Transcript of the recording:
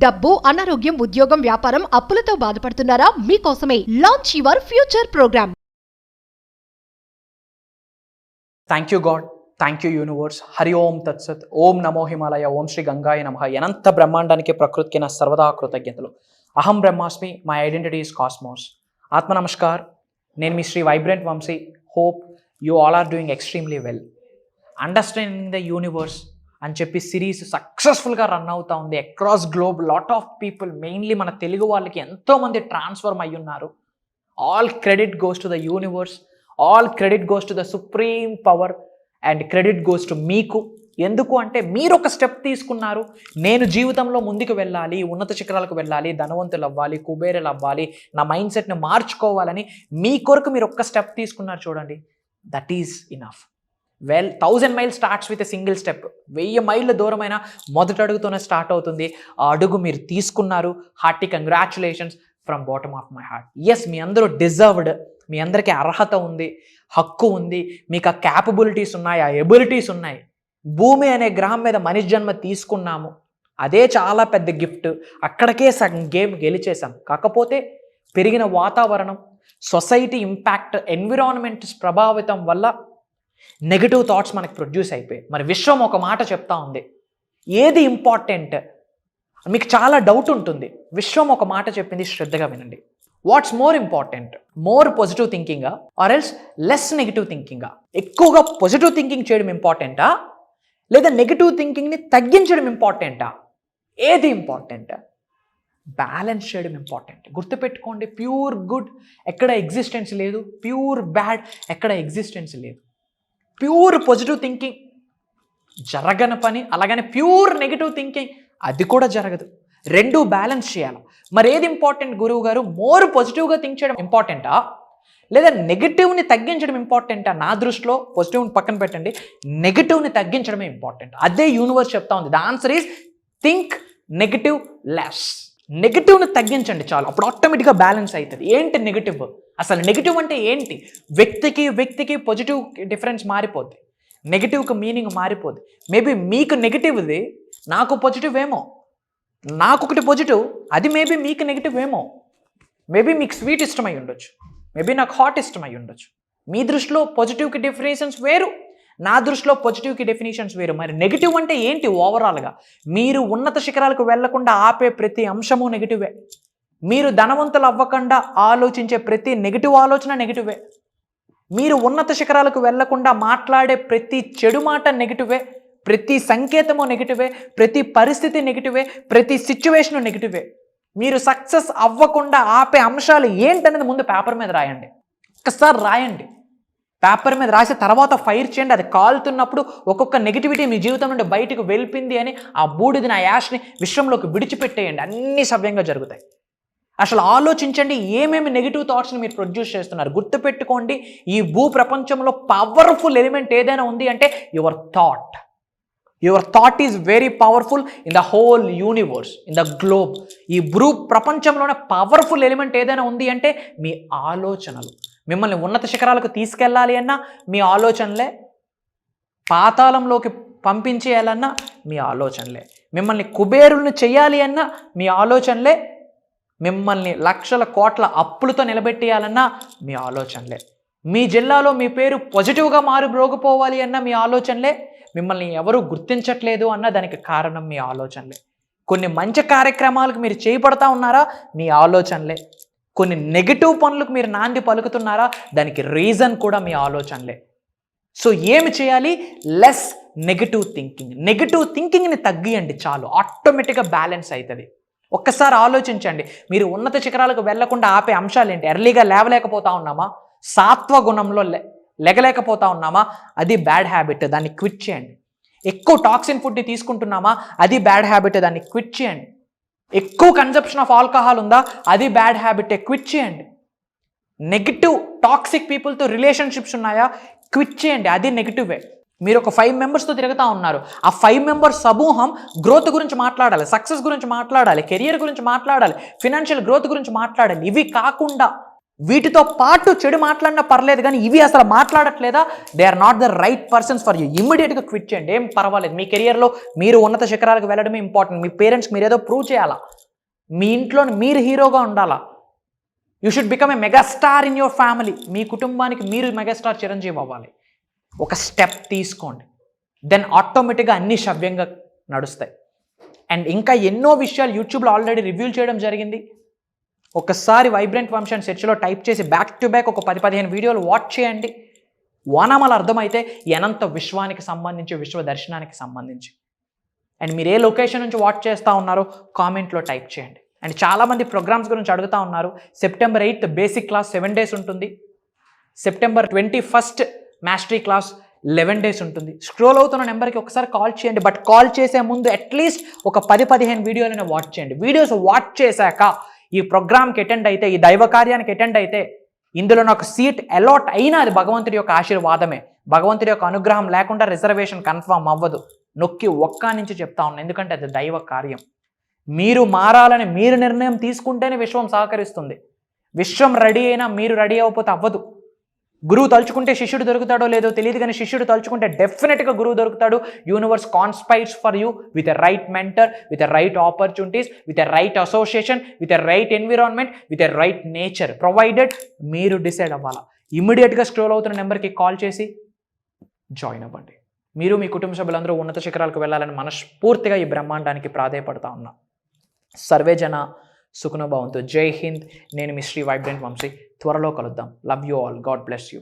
డబ్బు, అనారోగ్యం, ఉద్యోగం, వ్యాపారం, అప్పులతో బాధపడుతున్నారా? మీకోసమే launch your future program. Thank you God, thank you universe. Hari Om తత్సత్. ఓం నమో హిమాలయ. ఓం శ్రీ గంగాయ నమః. అనంత బ్రహ్మాండానికి ప్రకృతికి నా సర్వదా కృతజ్ఞతలు. అహం బ్రహ్మాస్మి, మై ఐడెంటిటీ ఈస్ కాస్మోస్. ఆత్మ నమస్కార్. నేను మీ Shri vibrant Vamshi. Hope you all are doing extremely well. Understanding the universe అని చెప్పి సిరీస్ సక్సెస్ఫుల్గా రన్ అవుతూ ఉంది across globe. Lot of people, mainly మన తెలుగు వాళ్ళకి ఎంతోమంది ట్రాన్స్ఫర్మ్ అయ్యి ఉన్నారు. All credit goes to the universe, all credit goes to the supreme power and credit goes to మీకు. ఎందుకు అంటే మీరు ఒక స్టెప్ తీసుకున్నారు. నేను జీవితంలో ముందుకు వెళ్ళాలి, ఉన్నత శిఖరాలకు వెళ్ళాలి, ధనవంతులు అవ్వాలి, కుబేరులు అవ్వాలి, నా మైండ్ సెట్ని మార్చుకోవాలని మీ కొరకు మీరు ఒక్క స్టెప్ తీసుకున్నారు. చూడండి, that is enough. 1000 miles starts with a single step. 1000 మైళ్ళ దూరమైన మొదటి అడుగుతోనే స్టార్ట్ అవుతుంది. ఆ అడుగు మీరు తీసుకున్నారు. Hearty congratulations from bottom of my heart. Yes, మీ అందరూ డిజర్వ్డ్. మీ అందరికీ అర్హత ఉంది, హక్కు ఉంది, మీకు ఆ క్యాపబిలిటీస్ ఉన్నాయి, ఆ ఎబిలిటీస్ ఉన్నాయి. భూమి అనే గ్రహం మీద మనిషి జన్మ తీసుకున్నాము, అదే చాలా పెద్ద గిఫ్ట్. అక్కడికే సగం గేమ్ గెలిచేసాం. కాకపోతే పెరిగిన వాతావరణం, సొసైటీ ఇంపాక్ట్, ఎన్విరాన్మెంట్ ప్రభావితం వల్ల నెగటివ్ థాట్స్ మనకు ప్రొడ్యూస్ అయిపోయాయి. మరి విశ్వం ఒక మాట చెప్తా ఉంది, ఏది ఇంపార్టెంట్? మీకు చాలా డౌట్ ఉంటుంది. విశ్వం ఒక మాట చెప్పింది, శ్రద్ధగా వినండి. What's more important? More positive థింకింగా ఆర్ ఎల్స్ లెస్ నెగిటివ్ థింకింగా? ఎక్కువగా పాజిటివ్ థింకింగ్ చేయడం ఇంపార్టెంటా, లేదా నెగిటివ్ థింకింగ్ని తగ్గించడం ఇంపార్టెంటా? ఏది ఇంపార్టెంట్? బ్యాలెన్స్ చేయడం ఇంపార్టెంట్. గుర్తుపెట్టుకోండి, ప్యూర్ గుడ్ ఎక్కడ ఎగ్జిస్టెన్స్ లేదు, ప్యూర్ బ్యాడ్ ఎక్కడ ఎగ్జిస్టెన్స్ లేదు. ప్యూర్ పాజిటివ్ థింకింగ్ జరగని పని, అలాగని ప్యూర్ నెగిటివ్ థింకింగ్ అది కూడా జరగదు. రెండు బ్యాలెన్స్ చేయాలి. మరి ఏది ఇంపార్టెంట్ గురువు గారు? మోర్ పాజిటివ్గా థింక్ చేయడం ఇంపార్టెంటా, లేదా నెగిటివ్ని తగ్గించడం ఇంపార్టెంటా? నా దృష్టిలో పాజిటివ్ని పక్కన పెట్టండి, నెగిటివ్ని తగ్గించడమే ఇంపార్టెంట్. అదే యూనివర్స్ చెప్తా ఉంది. The answer is think negative less. నెగిటివ్ని తగ్గించండి చాలు, అప్పుడు ఆటోమేటిక్గా బ్యాలెన్స్ అవుతుంది. ఏంటి నెగిటివ్? అసలు నెగిటివ్ అంటే ఏంటి? వ్యక్తికి పాజిటివ్ డిఫరెన్స్ మారిపోద్ది, నెగిటివ్కి మీనింగ్ మారిపోద్ది. మేబీ మీకు నెగిటివ్ది నాకు పాజిటివ్ ఏమో, నాకు ఒకటి పాజిటివ్ అది మేబీ మీకు నెగిటివ్ ఏమో. మేబీ మీకు స్వీట్ ఇష్టమై ఉండొచ్చు, మేబీ నాకు హాట్ ఇష్టమై ఉండొచ్చు. మీ దృష్టిలో పాజిటివ్కి డెఫినేషన్స్ వేరు, నా దృష్టిలో పాజిటివ్కి డెఫినేషన్స్ వేరు. మరి నెగిటివ్ అంటే ఏంటి? ఓవరాల్గా మీరు ఉన్నత శిఖరాలకు వెళ్లకుండా ఆపే ప్రతి అంశము నెగిటివే. మీరు ధనవంతులు అవ్వకుండా ఆలోచించే ప్రతి నెగిటివ్ ఆలోచన నెగిటివే. మీరు ఉన్నత శిఖరాలకు వెళ్లకుండా మాట్లాడే ప్రతి చెడు మాట నెగిటివే. ప్రతి సంకేతము నెగిటివే, ప్రతి పరిస్థితి నెగిటివే, ప్రతి సిచ్యువేషన్ నెగిటివే. మీరు సక్సెస్ అవ్వకుండా ఆపే అంశాలు ఏంటనేది ముందు పేపర్ మీద రాయండి. ఒక్కసారి రాయండి, పేపర్ మీద రాసి తర్వాత ఫైర్ చేయండి. అది కాలుతున్నప్పుడు ఒక్కొక్క నెగిటివిటీ మీ జీవితం నుండి బయటకు వెళ్ళింది అని ఆ బూడిదని, ఆ యాష్ని విశ్వంలోకి విడిచిపెట్టేయండి. అన్నీ సవ్యంగా జరుగుతాయి. అసలు ఆలోచించండి, ఏమేమి నెగిటివ్ థాట్స్ని మీరు ప్రొడ్యూస్ చేస్తున్నారు. గుర్తుపెట్టుకోండి, ఈ భూ ప్రపంచంలో పవర్ఫుల్ ఎలిమెంట్ ఏదైనా ఉంది అంటే your thought. Your thought is very powerful in the whole universe, in the globe. ఈ భూ ప్రపంచంలోనే పవర్ఫుల్ ఎలిమెంట్ ఏదైనా ఉంది అంటే మీ ఆలోచనలు. మిమ్మల్ని ఉన్నత శిఖరాలకు తీసుకెళ్ళాలి అన్నా మీ ఆలోచనలే, పాతాళంలోకి పంపించేయాలన్నా మీ ఆలోచనలే, మిమ్మల్ని కుబేరులను చేయాలి అన్నా మీ ఆలోచనలే, మిమ్మల్ని లక్షల కోట్ల అప్పులతో నిలబెట్టేయాలన్నా మీ ఆలోచనలే, మీ జిల్లాలో మీ పేరు పాజిటివ్గా మారుబ్రోగిపోవాలి అన్న మీ ఆలోచనలే, మిమ్మల్ని ఎవరు గుర్తించట్లేదు అన్న దానికి కారణం మీ ఆలోచనలే. కొన్ని మంచి కార్యక్రమాలకు మీరు చేపడతా ఉన్నారా? మీ ఆలోచనలే. కొన్ని నెగిటివ్ పనులకు మీరు నాంది పలుకుతున్నారా? దానికి రీజన్ కూడా మీ ఆలోచనలే. సో ఏమి చేయాలి? Less negative thinking. నెగిటివ్ థింకింగ్ని తగ్గియండి చాలు, ఆటోమేటిక్గా బ్యాలెన్స్ అవుతుంది. ఒక్కసారి ఆలోచించండి, మీరు ఉన్నత శిఖరాలకు వెళ్లకుండా ఆపే అంశాలు ఏంటి? ఎర్లీగా లేవలేకపోతా ఉన్నామా? సాత్వ గుణంలో లెగలేకపోతా ఉన్నామా? అది బ్యాడ్ హ్యాబిట్, దాన్ని క్విట్ చేయండి. ఎక్కువ టాక్సిన్ ఫుడ్ని తీసుకుంటున్నామా? అది బ్యాడ్ హ్యాబిట్, దాన్ని క్విట్ చేయండి. ఎక్కువ కన్జప్షన్ ఆఫ్ ఆల్కహాల్ ఉందా? అది బ్యాడ్ హ్యాబిట్, క్విట్ చేయండి. నెగిటివ్ టాక్సిక్ పీపుల్తో రిలేషన్షిప్స్ ఉన్నాయా? క్విట్ చేయండి, అది నెగిటివే. మీరు ఒక 5 మెంబర్స్తో తిరుగుతూ ఉన్నారు, ఆ 5 మెంబర్స్ సమూహం గ్రోత్ గురించి మాట్లాడాలి, సక్సెస్ గురించి మాట్లాడాలి, కెరియర్ గురించి మాట్లాడాలి, ఫినాన్షియల్ గ్రోత్ గురించి మాట్లాడాలి. ఇవి కాకుండా వీటితో పాటు చెడు మాట్లాడినా పర్లేదు, కానీ ఇవి అసలు మాట్లాడట్లేదా, they are not the right persons for you. ఇమ్మీడియట్గా క్విట్ చేయండి, ఏం పర్వాలేదు. మీ కెరియర్లో మీరు ఉన్నత శిఖరాలకు వెళ్ళడమే ఇంపార్టెంట్. మీ పేరెంట్స్కి మీరు ఏదో ప్రూవ్ చేయాలా, మీ ఇంట్లో మీరు హీరోగా ఉండాలా. You should become a megastar in your family. మీ కుటుంబానికి మీరు మెగాస్టార్ చిరంజీవి అవ్వాలి. ఒక స్టెప్ తీసుకోండి, దెన్ ఆటోమేటిక్గా అన్ని సవ్యంగా నడుస్తాయి. అండ్ ఇంకా ఎన్నో విషయాలు యూట్యూబ్లో ఆల్రెడీ రివ్యూలు చేయడం జరిగింది. ఒకసారి వైబ్రెంట్ వంశీ అని సెర్చ్లో టైప్ చేసి బ్యాక్ టు బ్యాక్ ఒక 10-15 వీడియోలు వాచ్ చేయండి. వానామాల అర్థమైతే అనంత విశ్వానికి సంబంధించి, విశ్వ దర్శనానికి సంబంధించి. అండ్ మీరు ఏ లొకేషన్ నుంచి వాచ్ చేస్తూ ఉన్నారో కామెంట్లో టైప్ చేయండి. అండ్ చాలామంది ప్రోగ్రామ్స్ గురించి అడుగుతూ ఉన్నారు. September 8th basic class 7 days ఉంటుంది. September 21st mastery class 11 days ఉంటుంది. స్క్రోల్ అవుతున్న నెంబర్కి ఒకసారి కాల్ చేయండి. బట్ కాల్ చేసే ముందు అట్లీస్ట్ ఒక 10-15 వీడియోలైనా వాచ్ చేయండి. వీడియోస్ వాచ్ చేశాక ఈ ప్రోగ్రామ్కి అటెండ్ అయితే, ఈ దైవ కార్యానికి అటెండ్ అయితే, ఇందులో నాకు సీట్ అలాట్ అయినా అది భగవంతుడి యొక్క ఆశీర్వాదమే. భగవంతుడి యొక్క అనుగ్రహం లేకుండా రిజర్వేషన్ కన్ఫర్మ్ అవ్వదు. నొక్కి ఒక్క నుంచి చెప్తా ఉన్నాను, ఎందుకంటే అది దైవ కార్యం. మీరు మారాలని మీరు నిర్ణయం తీసుకుంటేనే విశ్వం సహకరిస్తుంది. విశ్వం రెడీ అయినా మీరు రెడీ అవ్వకపోతే అవ్వదు. గురువు తలుచుకుంటే శిష్యుడు దొరుకుతాడో లేదో తెలియదు, కానీ శిష్యుడు తలుచుకుంటే డెఫినెట్గా గురువు దొరుకుతాడు. Universe conspires for you with a right mentor, with a right opportunities, with a right association, with a right environment, with a right nature provided. మీరు డిసైడ్ అవ్వాలా. ఇమ్మీడియట్గా స్క్రోల్ అవుతున్న నెంబర్కి కాల్ చేసి జాయిన్ అవ్వండి. మీరు మీ కుటుంబ సభ్యులందరూ ఉన్నత శిఖరాలకు వెళ్ళాలని మనస్ఫూర్తిగా ఈ బ్రహ్మాండానికి ప్రాధేయపడతా ఉన్నా. సర్వే జన సుఖనో భవంతు. జై హింద్. నేను మీ శ్రీ వైబ్రెంట్ వంశీ. త్వరలో కలుద్దాం. Love you all. God bless you.